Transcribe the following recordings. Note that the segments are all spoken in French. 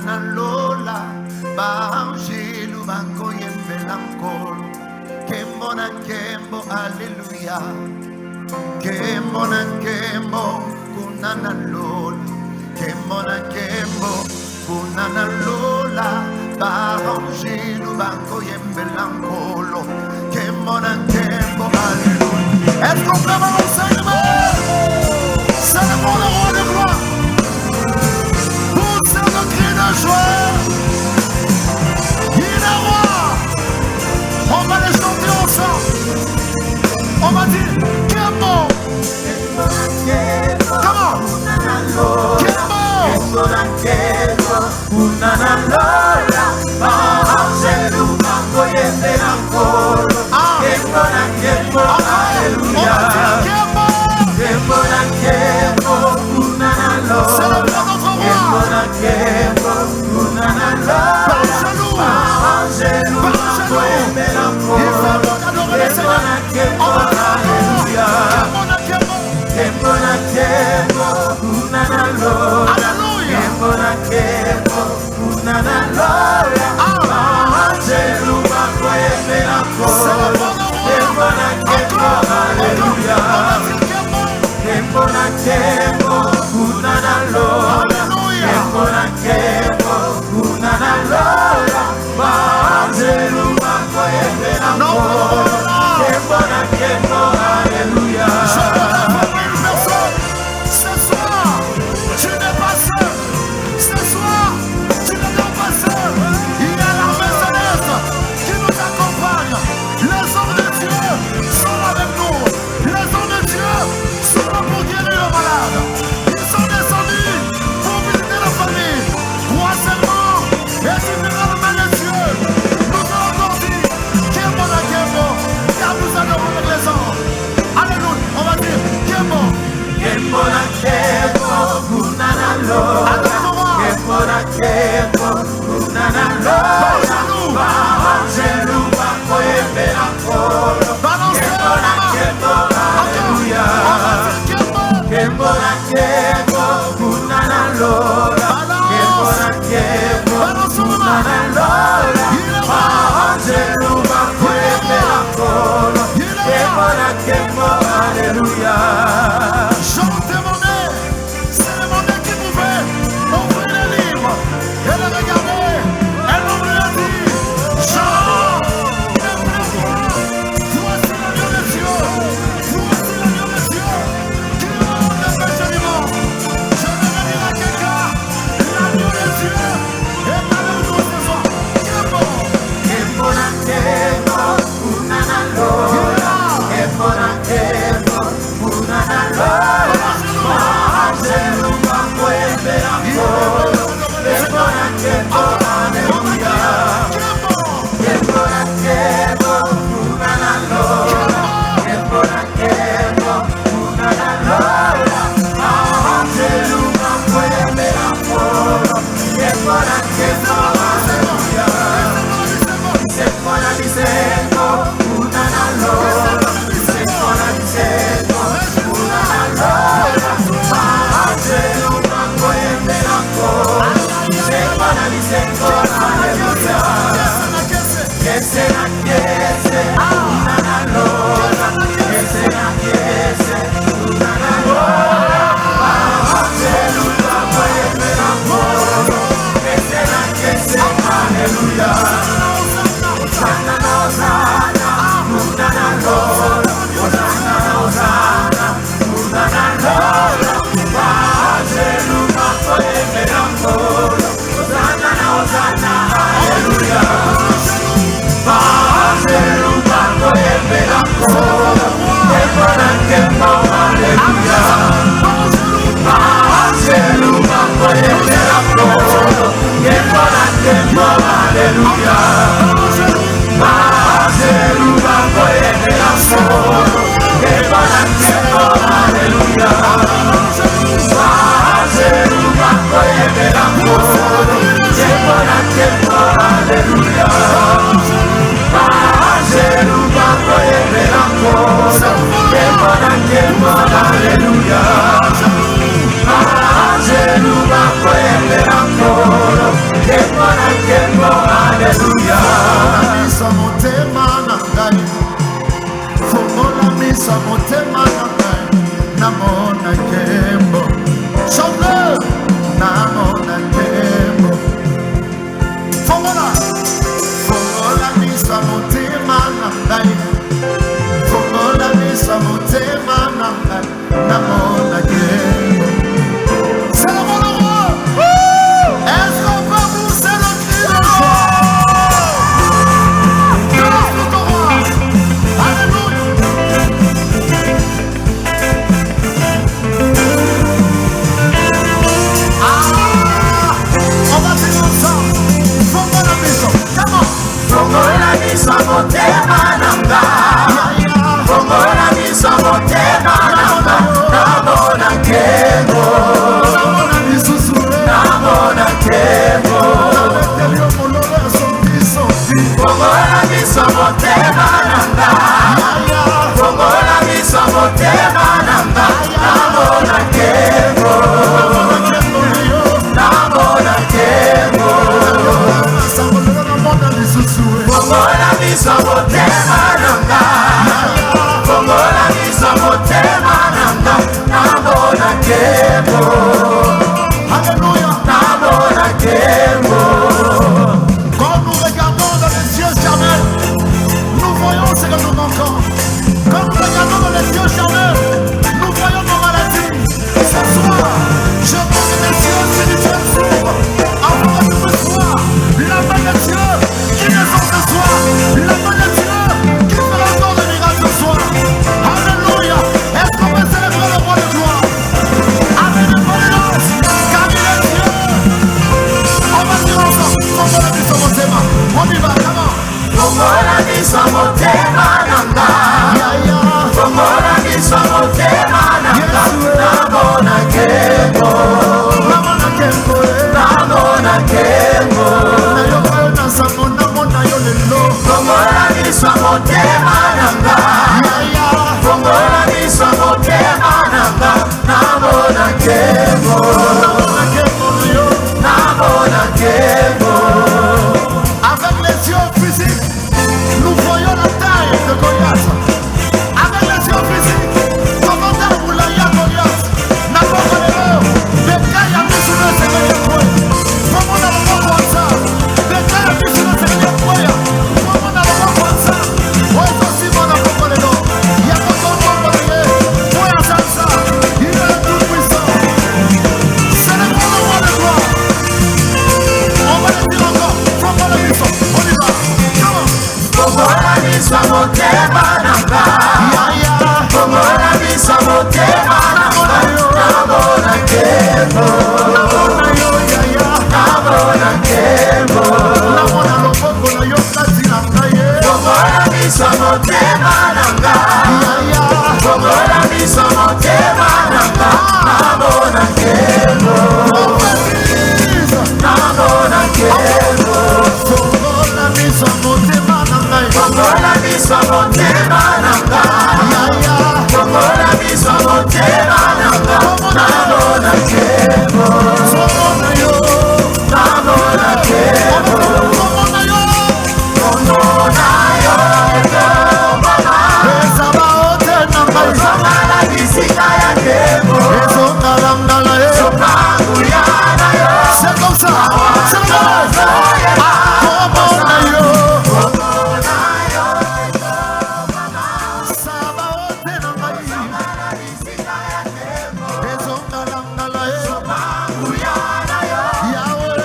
kunana lola Banjilu banko yembe lankolo Kembo na kembo hallelujah Kembo na kembo kunana lola Kembo na kembo kunana lola Banjilu banko yembe lankolo Kembo na kembo hallelujah. Est-ce qu'on peut avoir l'enseignement? C'est le bon roi de gloire. Poussez le cri de joie. Il est roi. On va les chanter ensemble. On va dire Kembo. Comment? Kembo. C'est le bon notre roi. Il faut donc adorer le Seigneur. On va Alléluia. Hallelujah. namona nkembo. Chante, namona nkembo. Fongola, fongola misa motema nangai. Fongola misa motema nangai. Namona nkembo. C'est le bon roi. Est-ce qu'on peut pousser le cri de joie? Grâce au roi. Alléluia. On va dire ensemble. Fongola misa. Comment? Fongola misa motema nangai. Fongola misa motema nangai. Namona nkembo. Namona nkembo. Fongola misa motema nangai. Fongola misa motema nangai. Namona nkembo. Namona nkembo. Fongola misa motema nangai. Fongola misa motema nangai. Namona nkembo. Alléluia. Namona nkembo. Quand nous regardons dans les yeux charnels, nous voyons ce que nous manquons. Quand nous regardons dans les yeux charnels, nous voyons nos maladies. Ce soir, je veux que les yeux spirituels s'ouvrent afin que tu puisses voir la main de Dieu qui descend ce soir, la main de Dieu qui fera encore des miracles ce soir. Alléluia. Est-ce qu'on peut célébrer le roi de gloire avec une bonne car il est Dieu. On va dire ensemble, fongola misa motema. On y va, comment? Fongola misa motema nangai. Fongola misa motema nangai. Namona nkembo. Namona nkembo. Namona nkembo. Nayoka yo na sango namona yo lelo. Fongola misa motema nangai. Fongola misa motema nangai. Namona nkembo. Namona nkembo yo. Namona nkembo. Avec les yeux physiques, nous voyons la taille de Goliath. Avec les yeux physiques, comment t'as roulé à Goliath? N'a pas de l'erreur. Les gars, il y a plus sur le Seigneur quoi. Comment on a le droit de ça? Les gars, il y a plus sur le Seigneur quoi. Comment on a le droit de ça? Ouais, c'est aussi bon à propos de l'eau. Il y a pas de droit de l'eau. Ouais, ça, il est tout puissant. C'est le bon roi de gloire. On va le dire encore. Fongola misa. On y va. Comment? Fongola misa motema nangai. Fongola misa motema nangai. Namona nkembo. Namona yo yaya. Namona nkembo. Namona loboko na yo kati na ngai. Fongola misa motema nangai. Fongola misa motema nangai. Namona nkembo. Namona nkembo. Fongola misa motema nangai. Fongola misa motema nangai. Fongola misa motema nangai. Namona nkembo. Namona yo. Namona nkembo. Namona yo. Namona yo. Mama. Ezaba ote nangai. Ezongala bisika ya nkembo. Ezongala ngala yo. Zokanguyana yo. C'est comme ça. C'est comme ça. Namona yo. Namona yo. Saba ote nangai. Ezongala bisika ya nkembo. Ezongala ngala yo. Zokanguyana yo. Yahweh.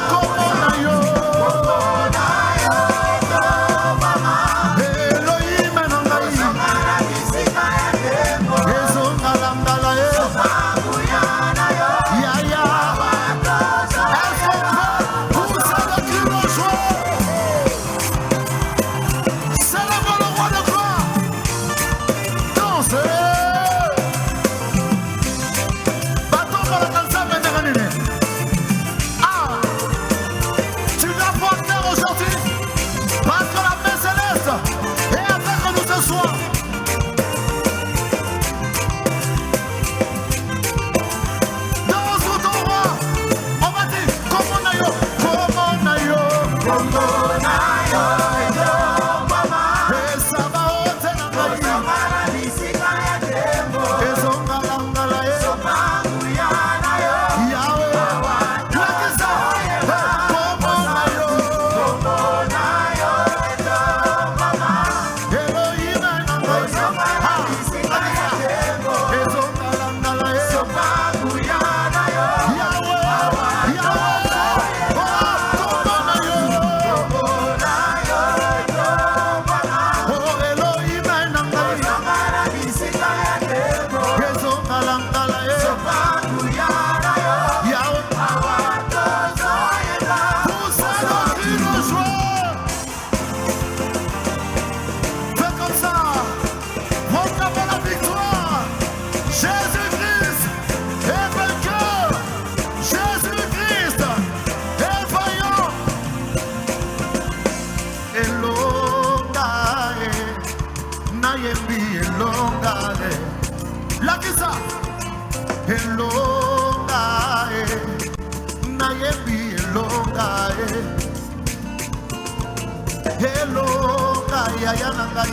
Namona yo. Elohim nangai. Ezongala bisika ya nkembo. Ezongala ngala yo. Zokanguyana yo. Yaya. elonga nayebi elonga elonga yaya nanga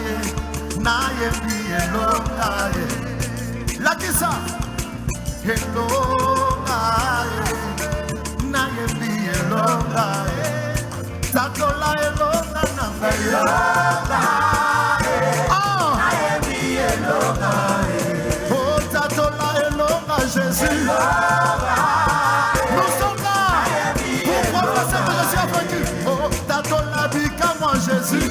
nayebi elonga lakisa elonga nayebi elonga tatola elonga nanga nayebi elonga oh tatola elonga Jésus nous sommes là pourquoi passer que je suis vaincu oh tatola bika moi Jésus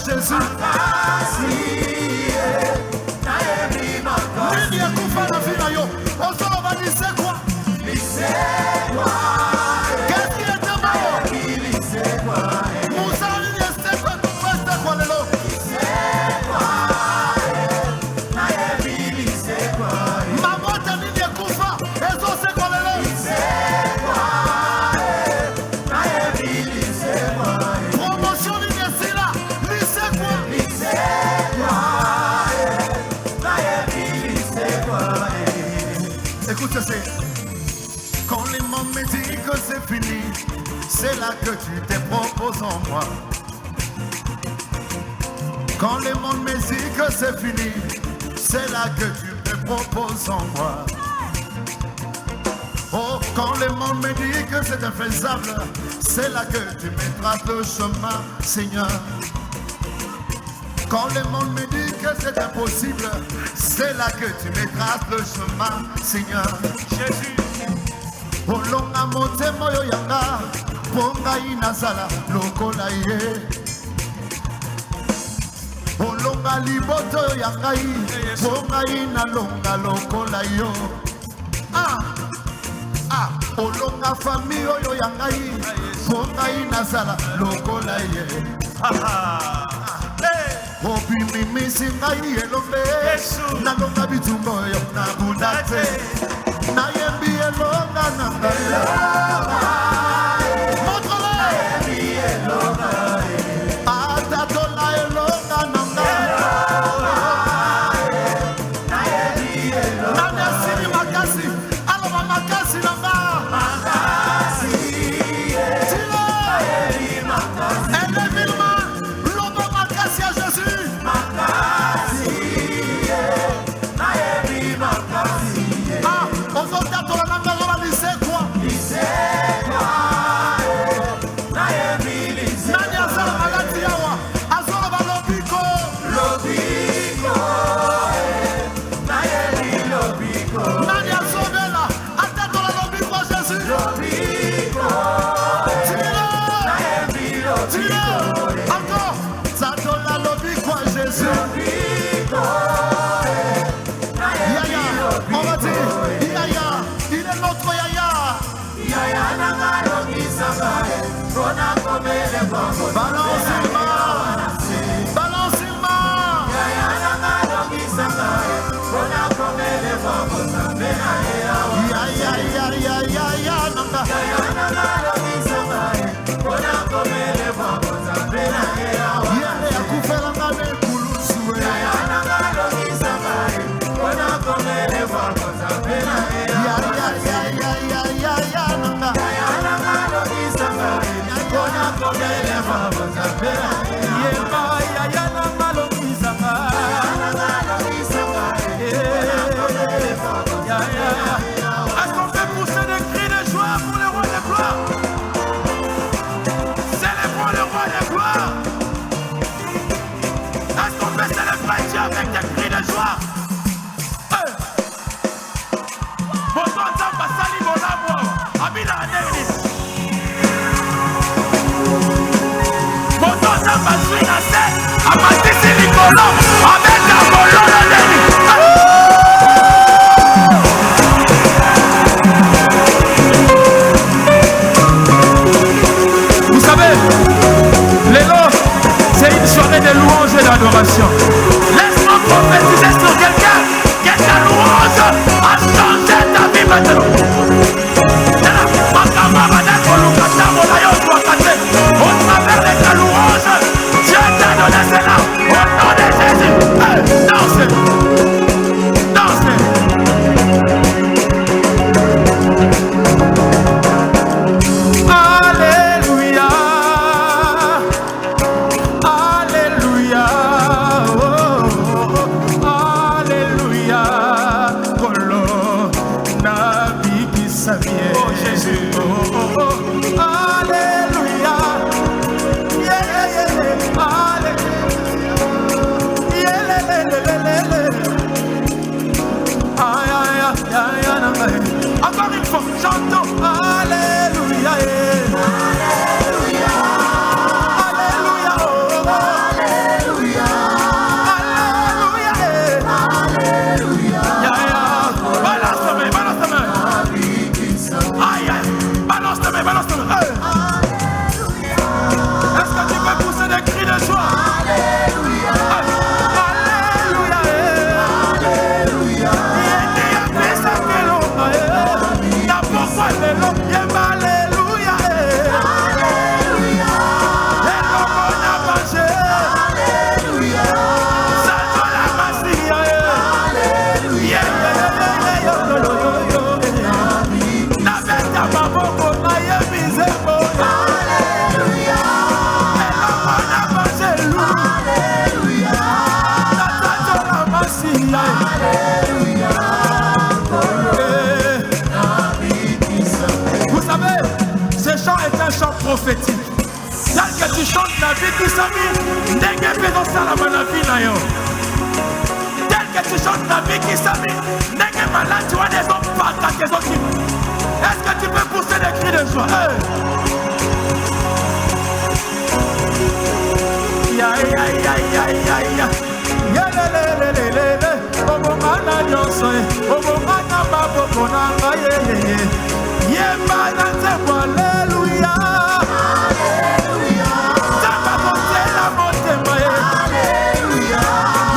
Jésus nini ekufa na vie na yo ozoloba lise quoi qu'est-ce qui était malo mosala nini esekwa tofeste kwa lelo mabota nini ekufa ezosekwa lelo promotion nini esila écoute ceci, quand les mondes me disent que c'est fini, c'est là que tu te proposes en moi. Quand les mondes me disent que c'est fini, c'est là que tu te proposes en moi. Oh, quand les mondes me disent que c'est infaisable, c'est là que tu me traces le chemin, Seignur. Quand le monde me dit que c'est impossible, c'est là que tu me traces le chemin, Seigneur. Jésus. Olonga motema yo yanga, ponga inazala lokola ye. Olonga liboto yo yanga yi, ponga inalonga lokola yo. Olonga famille yo yanga yi, ponga inazala lokola ye. Opi mimi singai elombe nalonga bitumbo yo nabundate nayembi elonga nanga montre-le nayembi elonga atatola elonga nanga nayembi elonga nani asili makasi aloba makasi nanga makasi tilo nayembi makasi elevilma loba makasi ya Jésus Est-ce qu'on fait pousser des cris de joie pour le roi de gloire? Célébrons le roi de gloire. Est-ce qu'on peut célébrer Dieu avec des cris de joie? fort, chantons Alléluia. Alléluia. Alléluia. Alléluia. Alléluia. Balance ta main, balance ta main. Aïe, aïe. Balance ta main, balance ta main. Est-ce que tu peux pousser des cris de joie? Alléluia. Alléluia. Alléluia. Vous savez, ce chant est un chant prophétique. Tel que tu chantes la vie qui s'amuse, n'est que faisons ça la vie na yo. Tel que tu chantes la vie qui s'amuse, n'est que malade, tu as des hommes pas tes autres. Est-ce que tu peux pousser des cris de joie? Ya ya ya ya ya ya. Ya le le le le le le. Omomana nyonso, omomana baboko na ye ye ye. Yemba na nzembo Alléluia. Alléluia. Tamba kote la motema ye. Alléluia.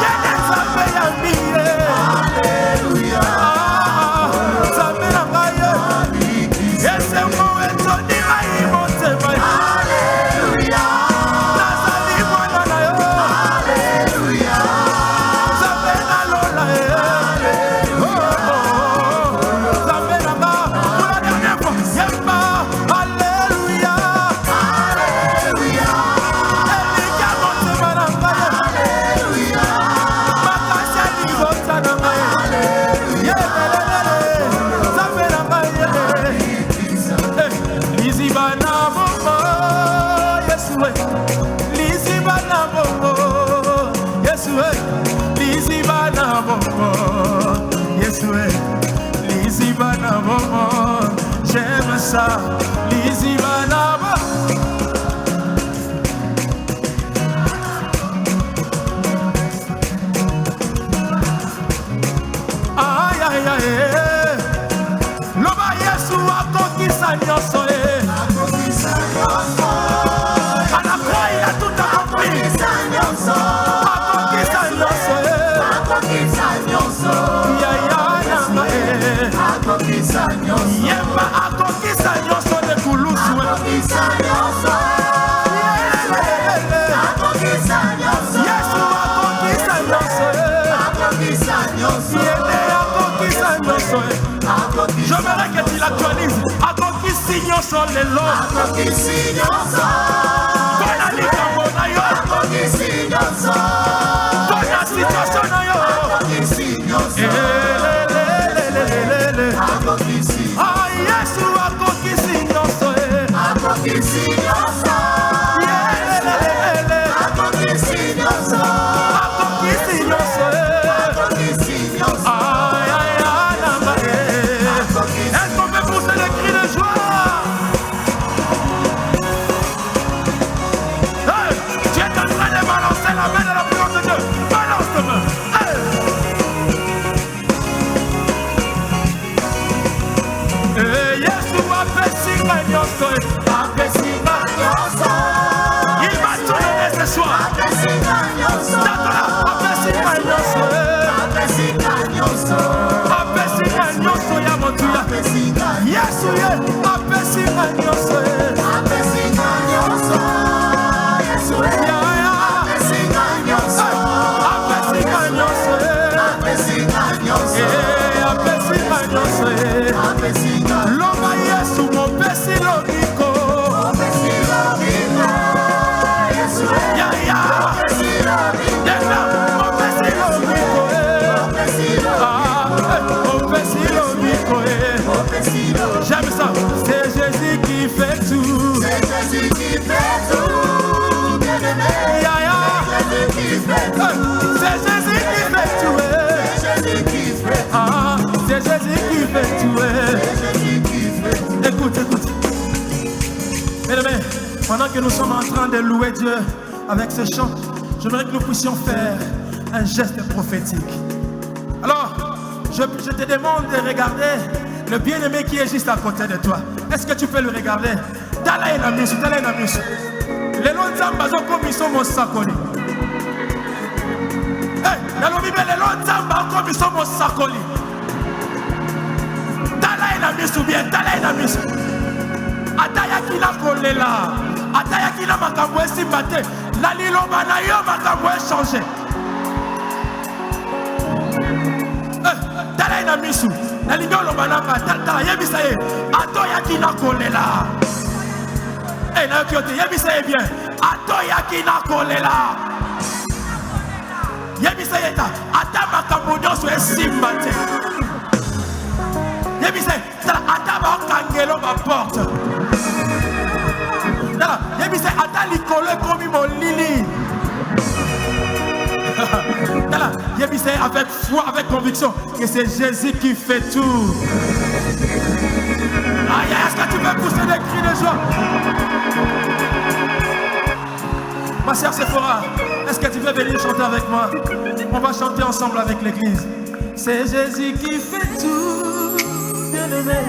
Yene nzambe ya mire. Alléluia. Nzambe na ngaye. Yese mo etoni ngai motema ye. Alléluia. Nazali mwana na yo. Alléluia. Nzambe na lola ye. Nzambe na nga. Pour la dernière fois. Yemba. Alléluia. Alléluia. Elika motema na ngaye. Alléluia. Makasi libota na ngaye. Alléluia. Nzambe na ngaye. Liziba na bongo. Yesue. Liziba na bongo. Yesue. Liziba na bongo. Yesue. Liziba na bongo. J'aime ça. Liziba na bongo. Aïe aïe aïe. Loba Yesu akokisa nyonso ye. Akokisa nyonso. À la croix il a tout accompli. Akokisa nyonso. Akokisa nyonso ye. Akokisa nyonso. Ya ya nanga ye. Akokisa nyonso. Yemba akokisa nyonso de kulusu. Akokisa nyonso. Akokisa nyonso. Yesu akokisa nyonso ye. Akokisa nyonso. Yene akokisa nyonso ye. J'aimerais que tu l'actualises. Akokisi nyonso lelo. Akokisi nyonso. Bona likambo na yo. Akokisi nyonso. Bona situation na yo. Akokisi nyonso. Akokisi. Ah Yesu akokisi nyonso. Akokisi nyonso. Akokisi nyonso. Akokisi nyonso. Akokisi nyonso. Aïe aïe aïe aïe. Est-ce qu'on peut pousser des cris de joie? Hey, tu es en train de balancer la main de la puissance de Dieu. Balance ta main. Hey. Yesu apesinga nyonso. Apesinga nyonso. Il va te donner ce soir. Apesinga nyonso. Apesinga nyonso. Apesinga nyonso. Apesinga nyonso ya motuya. Yesu ye. Apesinga nyonso. Apesinga nyonso. Yesu ye. Apesinga nyonso. Apesinga nyonso. Apesinga nyonso. Apesinga nyonso. Apesinga. Loba Yesu mopesi lobiko. Mopesi lobiko. Yesu ye. Ya ya. Mopesi lobiko. Mopesi lobiko. Mopesi lobiko. Mopesi lobiko. J'aime ça. C'est Jésus qui fait tout. C'est Jésus qui fait tout. Bien-aimé. Ya ya. C'est Jésus qui fait tout. C'est Jésus qui fait tout. C'est Jésus qui fait tout. Ah, c'est Jésus qui fait tout. nous sommes en train de louer Dieu avec ce chant, j'aimerais que nous puissions faire un geste prophétique. Alors, je te demande de regarder le bien-aimé qui est juste à côté de toi. Est-ce que tu peux le regarder? Tala inamisu. Lelo nzamba zoko miso mosakoli. Lelo bibe lelo nzamba zoko miso mosakoli. Tala inamisu bien, tala inamisu. Ataya kila kolela, ataya kila makambo esimbate. La liloba na yo makambo échangé. Tala inamisu. La liloba bananga tala yebisa ye. Atoya kila kolela. Na kyote yebisa ye bien. Atoya kila kolela. Yebisa ye ta. Ata makambo nyonso esimbate. Yebisa ata bakangelo ba porte. Yebisa ata likolo ekomi molili. Yebisa avec foi, avec conviction que c'est Jésus qui fait tout. Est-ce que tu peux pousser des cris de joie? Ma sœur Sephora, est-ce que tu veux venir chanter avec moi? On va chanter ensemble avec l'église. C'est Jésus qui fait tout, bien-aimé.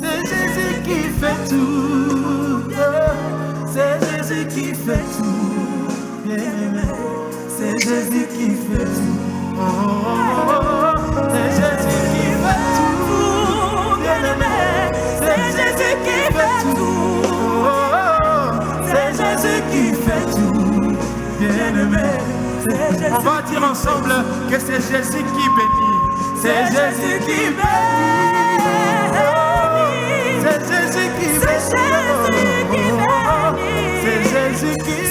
C'est Jésus qui fait tout. C'est Jésus qui fait tout, bien-aimé. C'est Jésus qui fait tout. Oh, oh, oh, oh. C'est Jésus qui fait tout, bien-aimé. C'est Jésus qui fait tout. Oh, oh, oh. C'est Jésus qui fait tout, bien-aimé. On va dire ensemble que c'est Jésus qui bénit. C'est Jésus qui bénit. C'est Jésus qui bénit. C'est Jésus qui bénit.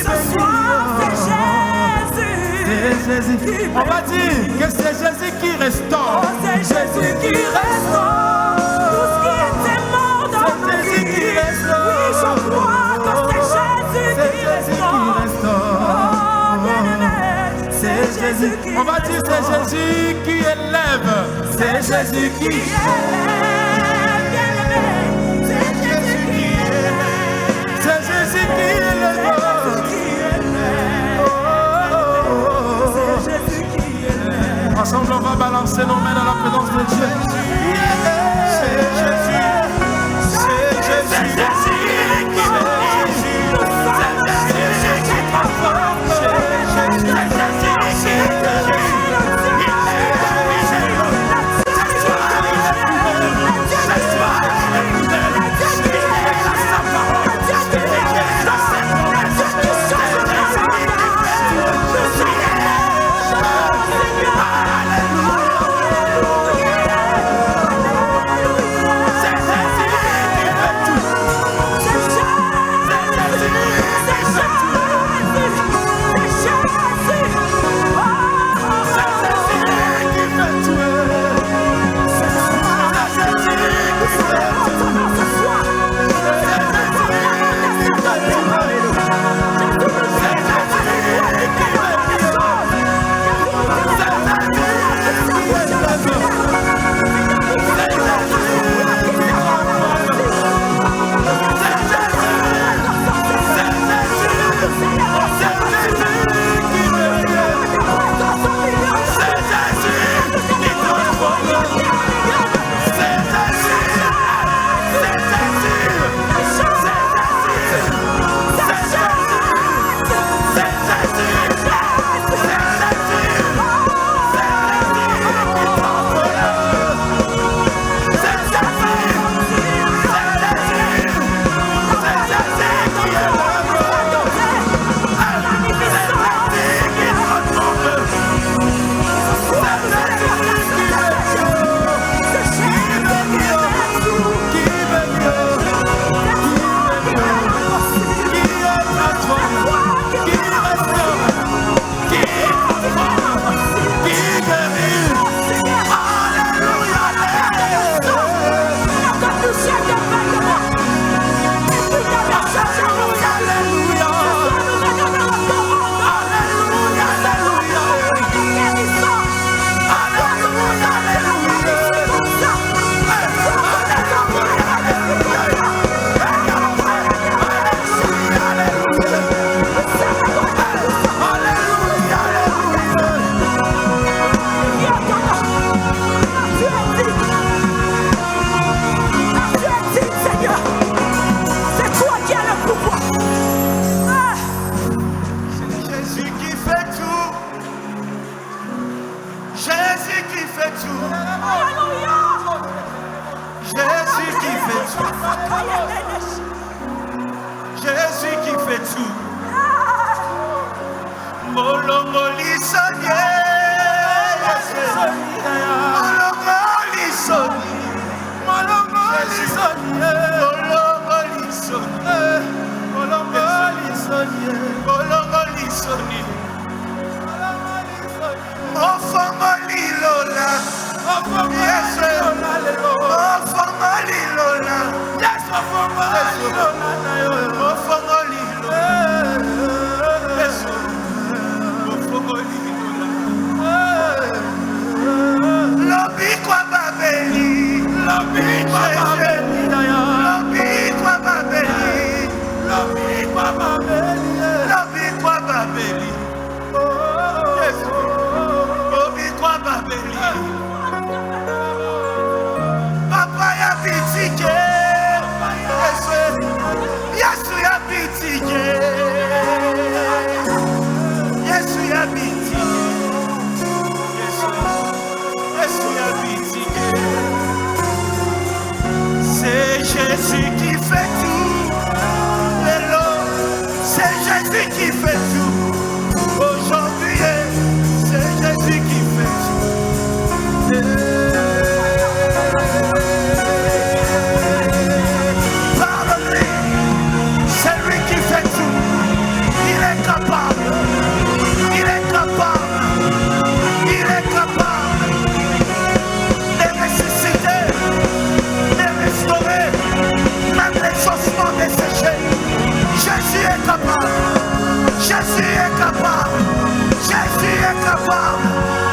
Jésus. On va dire que c'est Jésus qui restaure. C'est Jésus qui restaure. Tout ce qui était mort dans ma vie. C'est Jésus qui restaure. Oui, je crois que c'est Jésus qui restaure. C'est Jésus qui. On va dire c'est Jésus qui élève. C'est Jésus qui élève. C'est Jésus qui élève. C'est Jésus qui élève. Ensemble, on va balancer nos mains dans la présence de Dieu. C'est Jésus. C'est Jésus. C'est Jésus qui bénit. C'est Jésus qui transforme. C'est Jésus qui guérit. Jésus qui fait tout. Molongoli Sonie. Molongoli Sonie. Molongoli Sonie. Molongoli Sonie. Molongoli Sonie. Molongoli Sonie. Ofongoli Lola. Ofongoli Lola. Yes, ofongoli Lola. Ofongoli Lola. Yes, ofongoli Lola. Lobi kwa Babeli. Lobi kwa Babeli. Lobi kwa Babeli. Lobi kwa Babeli. Lobi kwa Babeli. Yes, Lobi kwa Babeli. Papa ya bitike. Yesu ya bitike. Yesu ya bitike. Yesu ya bitike. C'est Jésus qui fait tout. Hello, c'est Jésus qui fait tout. Aujourd'hui, c'est Jésus qui fait tout. Pardonne-lui, c'est lui qui fait tout. Il est capable. Il est capable. Il est capable de ressusciter, de restaurer, même les ossements desséchés. Jésus est capable. Jésus est capable. Jésus est capable.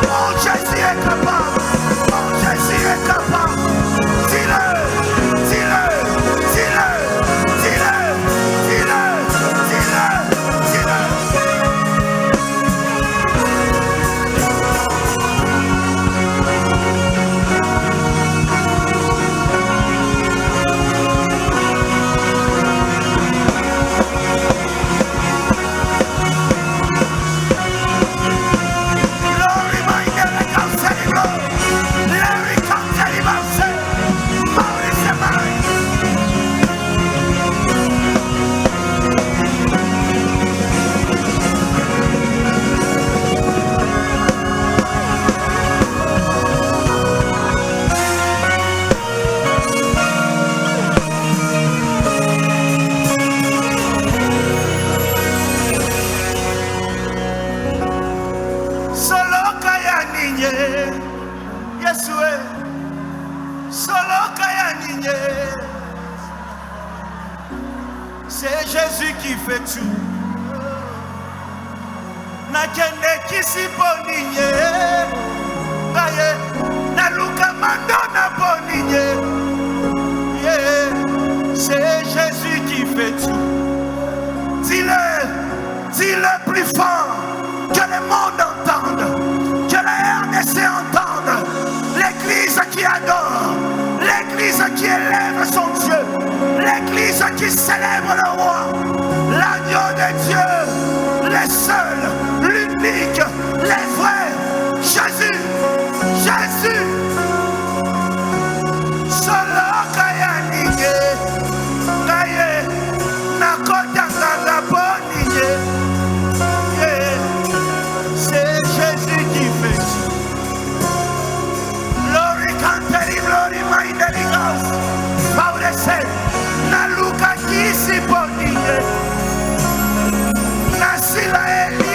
Oh, Jésus est capable. Oh, Jésus est capable. Dis-le, dis-le, dis-le, dis-le, dis-le, dis-le, dis-le. C'est Jésus qui fait tout. Nakende kisi boninye, aye, na luka mandona boninye. Yeah, c'est Jésus qui fait tout. Dis-le, dis-le plus fort, que le monde entende, que la RDC entende, l'église qui adore, l'église qui élève son Dieu, l'église qui célèbre le roi, l'agneau de Dieu, le seul, l'unique, le vrai, Jésus, Jésus. Solo kaya nige, kaye, nakota kaka bonige. C'est Jésus qui fait tout. Glory canteri, glory my deligas. Favorece, na luka kisi bonige. Nasila eli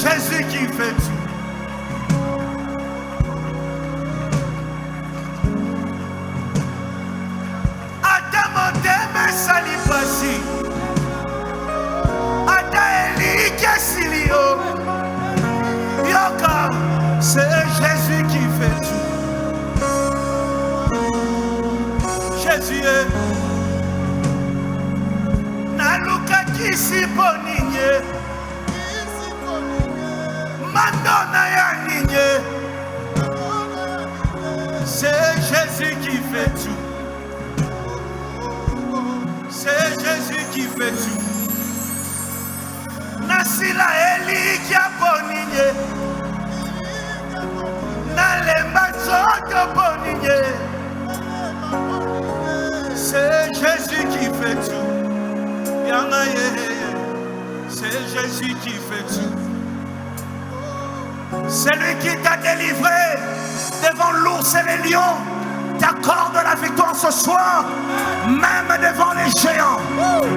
Jésus qui fait tout. Ata motema esali pasi, ata eliki esili yo, yoka, c'est Jésus qui fait tout. Jésus est naluka kisi poninye, mandona ya ninye. C'est Jésus qui fait tout. C'est Jésus qui fait tout. Nasila eli kia poninye, nalemba zoto poninye. C'est Jésus qui fait tout. C'est Jésus qui fait tout. C'est lui qui t'a délivré devant l'ours et les lions. T'accorde la victoire ce soir, même devant les géants,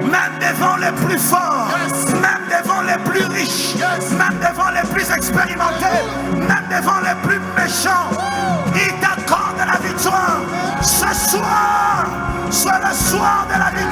même devant les plus forts, même devant les plus riches, même devant les plus expérimentés, même devant les plus méchants. Il t'accorde la victoire. Ce soir, soit le soir de la victoire.